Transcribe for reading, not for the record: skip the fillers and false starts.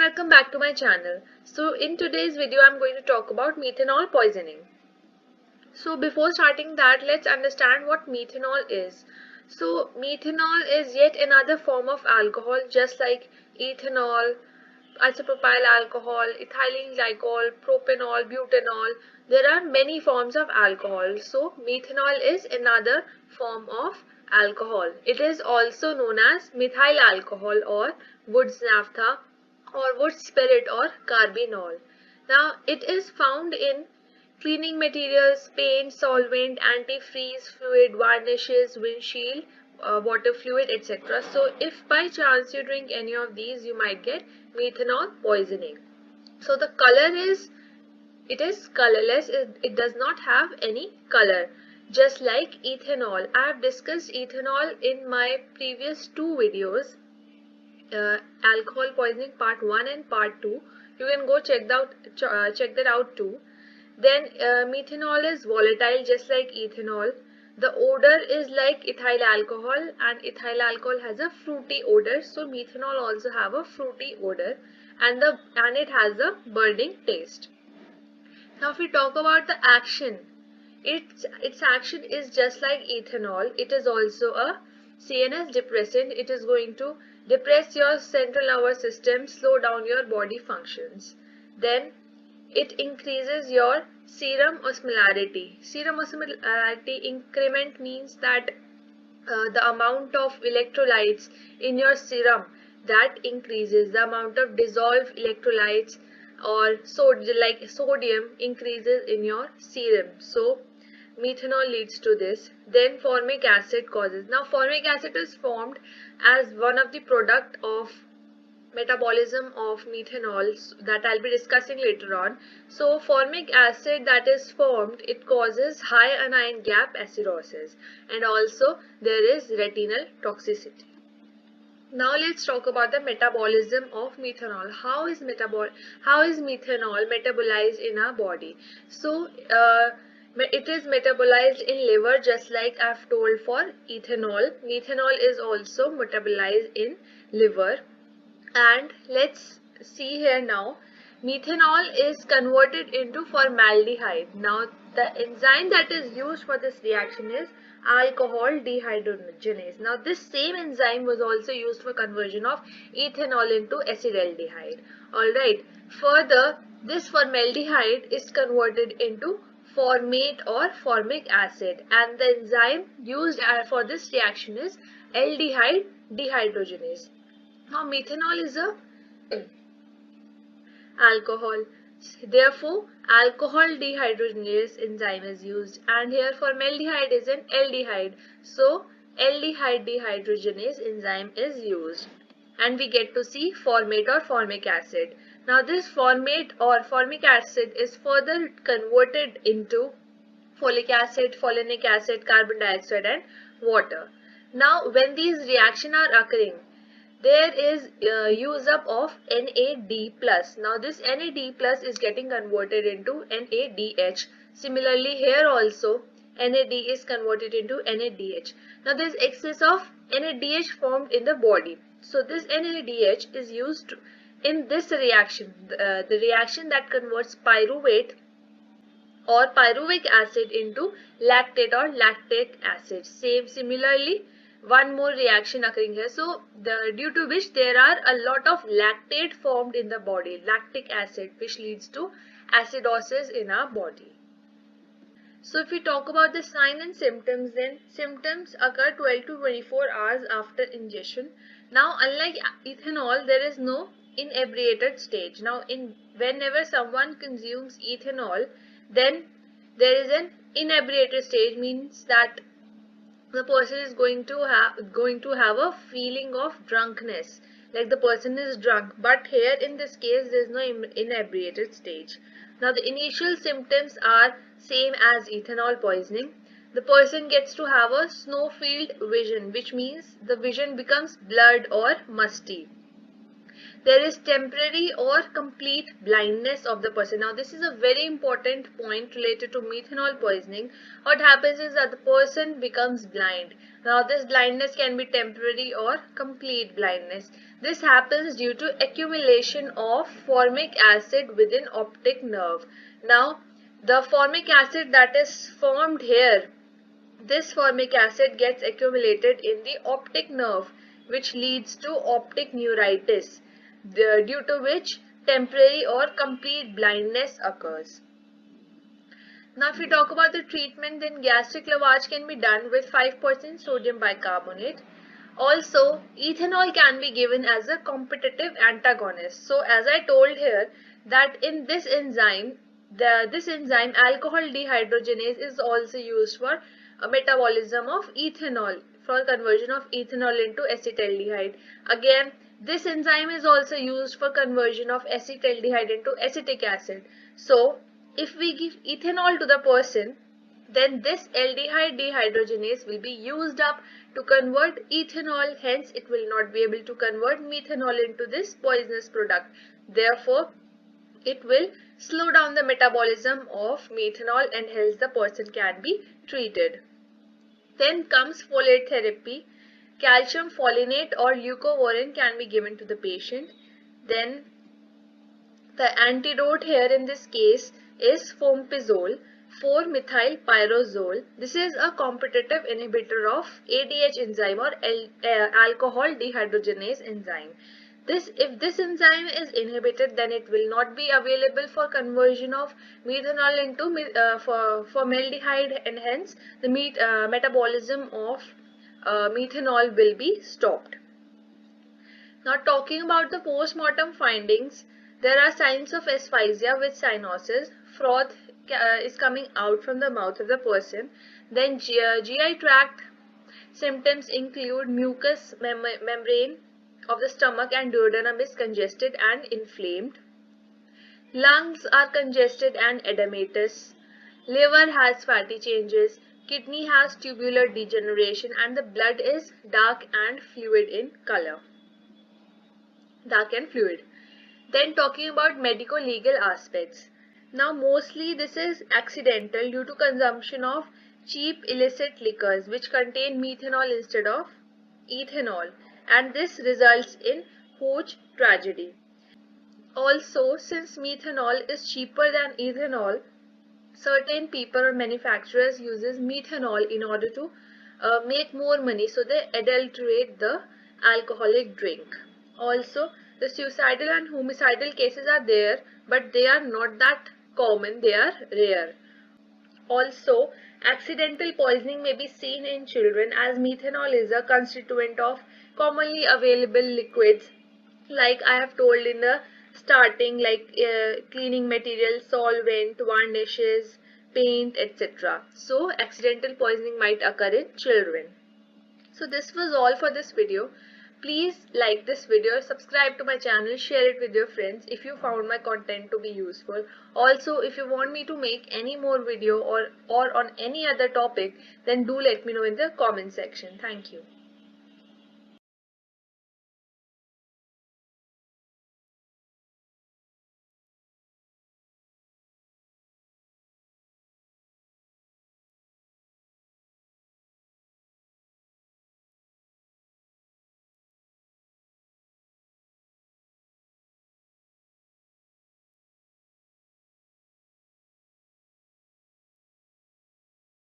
welcome back to my channel. So in today's video I'm going to talk about methanol poisoning. So before starting that, let's understand what methanol is. So methanol is yet another form of alcohol, just like ethanol, isopropyl alcohol, ethylene glycol, propanol, butanol. There are many forms of alcohol. So methanol is another form of alcohol. It is also known as methyl alcohol or Wood's naphtha or wood spirit or carbinol. Now it is found in cleaning materials, paint, solvent, antifreeze fluid, varnishes, windshield, water fluid, etc. So if by chance you drink any of these, you might get methanol poisoning. So the color is, it is colorless, it does not have any color. Just like ethanol, I have discussed ethanol in my previous two videos, alcohol poisoning part 1 and part 2. You can go check that out too. Then methanol is volatile just like ethanol. The odor is like ethyl alcohol, and ethyl alcohol has a fruity odor. So methanol also have a fruity odor, and it has a burning taste. Now if we talk about the action, its action is just like ethanol. It is also a CNS depressant. It is going to depress your central nervous system, slow down your body functions. Then it increases your serum osmolarity. Serum osmolarity increment means that the amount of electrolytes in your serum, that increases. The amount of dissolved electrolytes or sodium increases in your serum. So methanol leads to this. Then formic acid causes. Now formic acid is formed as one of the product of metabolism of methanol that I'll be discussing later on. So formic acid that is formed, it causes high anion gap acidosis, and also there is retinal toxicity. Now let's talk about the metabolism of methanol. How is methanol metabolized in our body? So it is metabolized in liver, just like I've told for ethanol. Methanol is also metabolized in liver. And let's see here now, methanol is converted into formaldehyde. Now the enzyme that is used for this reaction is alcohol dehydrogenase. Now this same enzyme was also used for conversion of ethanol into acetaldehyde. Alright, further this formaldehyde is converted into formate or formic acid, and the enzyme used for this reaction is aldehyde dehydrogenase. Now methanol is a alcohol. Therefore, alcohol dehydrogenase enzyme is used, and here formaldehyde is an aldehyde. So aldehyde dehydrogenase enzyme is used, and we get to see formate or formic acid. Now this formate or formic acid is further converted into folic acid, folinic acid, carbon dioxide and water. Now when these reactions are occurring, there is use up of NAD+. Now this NAD+ is getting converted into NADH. Similarly here also NAD is converted into NADH. Now there is excess of NADH formed in the body. So this NADH is used in this reaction, the reaction that converts pyruvate or pyruvic acid into lactate or lactic acid. Similarly, one more reaction occurring here. So due to which there are a lot of lactate formed in the body, lactic acid, which leads to acidosis in our body. So if we talk about the sign and symptoms, then symptoms occur 12 to 24 hours after ingestion. Now unlike ethanol, there is no inebriated stage. Now whenever someone consumes ethanol, then there is an inebriated stage, means that the person is going to have a feeling of drunkenness, like the person is drunk. But here in this case there is no inebriated stage. Now the initial symptoms are same as ethanol poisoning. The person gets to have a snowfield vision, which means the vision becomes blurred or musty. There is temporary or complete blindness of the person. Now this is a very important point related to methanol poisoning. What happens is that the person becomes blind. Now this blindness can be temporary or complete blindness. This happens due to accumulation of formic acid within optic nerve. Now, the formic acid that is formed here, this formic acid gets accumulated in the optic nerve, which leads to optic neuritis, due to which temporary or complete blindness occurs. Now, if we talk about the treatment, then gastric lavage can be done with 5% sodium bicarbonate. Also, ethanol can be given as a competitive antagonist. So, as I told here, that in this enzyme, this enzyme alcohol dehydrogenase is also used for metabolism of ethanol, for conversion of ethanol into acetaldehyde. Again, this enzyme is also used for conversion of acetaldehyde into acetic acid. So, if we give ethanol to the person, then this aldehyde dehydrogenase will be used up to convert ethanol, hence it will not be able to convert methanol into this poisonous product. Therefore, it will slow down the metabolism of methanol and hence the person can be treated. Then comes folate therapy. Calcium folinate or leucovorin can be given to the patient. Then the antidote here in this case is fompizole, 4-methylpyrrozole. This is a competitive inhibitor of ADH enzyme or alcohol dehydrogenase enzyme. If this enzyme is inhibited, then it will not be available for conversion of methanol into formaldehyde, and hence the metabolism of methanol will be stopped. Now, talking about the post-mortem findings, there are signs of asphyxia with cyanosis. Froth is coming out from the mouth of the person. Then GI tract symptoms include mucous membrane of the stomach and duodenum is congested and inflamed. Lungs are congested and edematous. Liver has fatty changes. Kidney has tubular degeneration and the blood is dark and fluid in color. Dark and fluid. Then talking about medico-legal aspects. Now mostly this is accidental due to consumption of cheap illicit liquors which contain methanol instead of ethanol, and this results in huge tragedy. Also, since methanol is cheaper than ethanol, certain people or manufacturers uses methanol in order to make more money, so they adulterate the alcoholic drink. Also, the suicidal and homicidal cases are there, but they are not that common, they are rare. Also, accidental poisoning may be seen in children as methanol is a constituent of commonly available liquids, like I have told in the starting, like cleaning material, solvent, varnishes, paint, etc. So, accidental poisoning might occur in children. So this was all for this video. Please like this video, subscribe to my channel, share it with your friends if you found my content to be useful. Also, if you want me to make any more video or on any other topic, then do let me know in the comment section. Thank you.